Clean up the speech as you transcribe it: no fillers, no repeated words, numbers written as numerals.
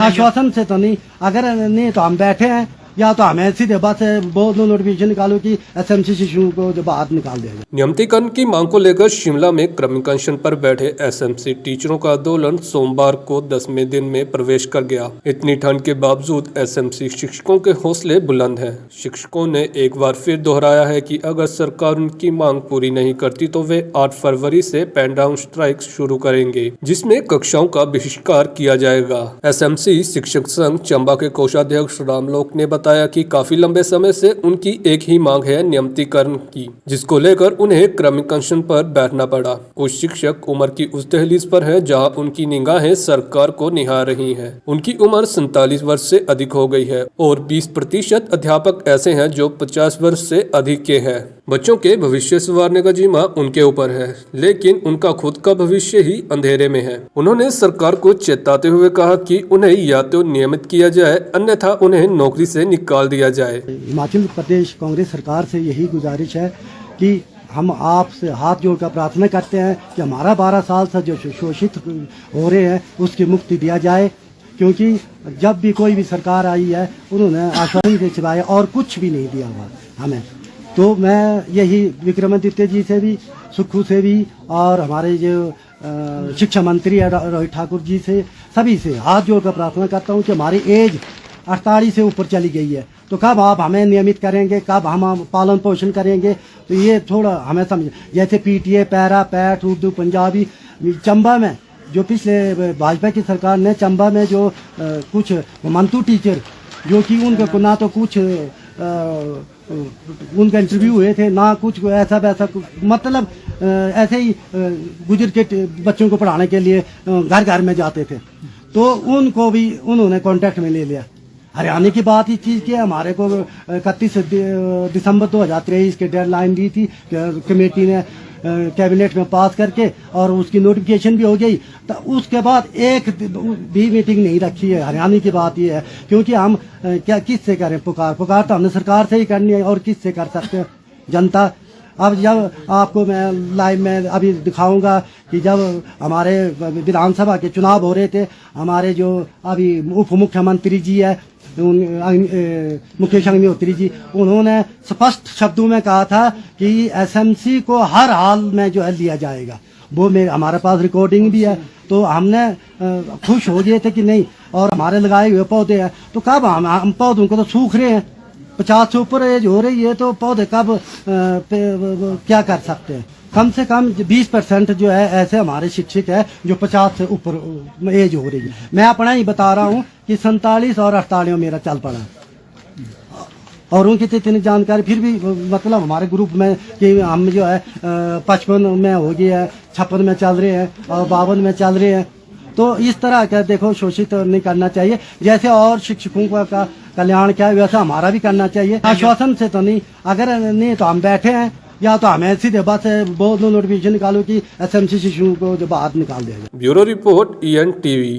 आश्वासन से तो नहीं, अगर नहीं तो हम बैठे हैं, या तो हमें सीधे बस बोर्ड नोटिफिकेशन निकालो कि एसएमसी शिशुओं को जो बाहर निकाल दिया जाए। नियमितीकरण की मांग को लेकर शिमला में क्रमिक अनशन पर बैठे एसएमसी टीचरों का आंदोलन सोमवार को 10वें दिन में प्रवेश कर गया। इतनी ठंड के बावजूद एसएमसी शिक्षकों के हौसले बुलंद हैं। शिक्षकों ने एक बार फिर दोहराया है कि अगर सरकार उनकी मांग पूरी नहीं करती तो वे 8 फरवरी से पेन डाउन स्ट्राइक शुरू करेंगे, जिसमें कक्षाओं का बहिष्कार किया जाएगा। एसएमसी शिक्षक संघ चंबा के कोषाध्यक्ष रामलोक ने बताया कि काफी लंबे समय से उनकी एक ही मांग है नियमितीकरण की, जिसको लेकर उन्हें क्रमिक अनशन पर बैठना पड़ा। कुछ शिक्षक उम्र की उस दहलीज पर हैं जहां उनकी निगाहें सरकार को निहार रही हैं। उनकी उम्र 47 वर्ष से अधिक हो गई है और 20% अध्यापक ऐसे हैं जो 50 वर्ष से अधिक के हैं। बच्चों के भविष्य संवारने का जिम्मा उनके ऊपर है, लेकिन उनका खुद का भविष्य ही अंधेरे में है। उन्होंने सरकार को चेताते हुए कहा कि उन्हें या तो नियमित किया जाए, अन्यथा उन्हें नौकरी से निकाल दिया जाए। हिमाचल प्रदेश कांग्रेस सरकार से यही गुजारिश है कि हम आपसे हाथ जोड़कर प्रार्थना करते हैं कि हमारा 12 साल से जो शोषित हो रहे हैं उसकी मुक्ति दिया जाए, क्योंकि जब भी कोई भी सरकार आई है उन्होंने आश्वासन के सिवाय और कुछ भी नहीं दिया हुआ हमें। तो मैं यही विक्रमादित्य जी से भी, सुक्खू से भी और हमारे जो शिक्षा मंत्री है रोहित ठाकुर जी से, सभी से हाथ जोड़कर प्रार्थना करता हूँ कि हमारी एज 48 से ऊपर चली गई है, तो कब आप हमें नियमित करेंगे, कब हम पालन पोषण करेंगे। तो ये थोड़ा हमें समझ, जैसे PTA, para, PAT, Urdu, Punjabi, Chamba में जो पिछले भाजपा की सरकार ने चंबा में जो कुछ मंतू टीचर जो कि उनका ना तो कुछ उनका इंटरव्यू हुए थे, ना कुछ ऐसा वैसा, मतलब ऐसे ही गुजर के बच्चों को पढ़ाने के लिए घर घर में जाते थे, तो उनको भी उन्होंने कांटेक्ट में ले लिया। हरियाणा की बात इस चीज़ की है, हमारे को 31 दिसंबर 2023 की डेडलाइन दी थी कमेटी ने कैबिनेट में पास करके, और उसकी नोटिफिकेशन भी हो गई। तो उसके बाद एक भी मीटिंग नहीं रखी है। हरियाणा की बात ये है, क्योंकि हम क्या किससे करें पुकार तो हमने सरकार से ही करनी है, और किससे कर सकते हैं जनता। अब जब आपको मैं लाइव में अभी दिखाऊंगा कि जब हमारे विधानसभा के चुनाव हो रहे थे, हमारे जो अभी उप मुख्यमंत्री जी है मुकेश अग्निहोत्री जी, उन्होंने स्पष्ट शब्दों में कहा था कि एसएमसी को हर हाल में जो है लिया जाएगा। वो हमारे पास रिकॉर्डिंग भी है। तो हमने खुश हो गए थे कि नहीं, और हमारे लगाए हुए पौधे हैं, तो कब हम पौधों को तो सूख रहे हैं, 50 से ऊपर एज हो रही है, तो पौधे कब क्या कर सकते हैं। कम से कम 20% जो है ऐसे हमारे शिक्षक है जो 50 से ऊपर एज हो रही है। मैं अपना ही बता रहा हूँ कि 47 और 48 मेरा चल पड़ा, और उनकी तो इतनी जानकारी फिर भी, मतलब हमारे ग्रुप में कि हम जो है 55 में हो गया है, 56 में चल रहे हैं और 52 में चल रहे हैं। तो इस तरह का देखो शोषित नहीं करना चाहिए। जैसे और शिक्षकों का कल्याण क्या है वैसा हमारा भी करना चाहिए। आश्वासन से तो नहीं, अगर नहीं तो हम बैठे हैं, या तो हमें सीधे बस बोर्ड नोटिफिकेशन निकालो कि एसएमसी शिशुओं को जो बाहर निकाल दिया जाए। Bureau report EN TV।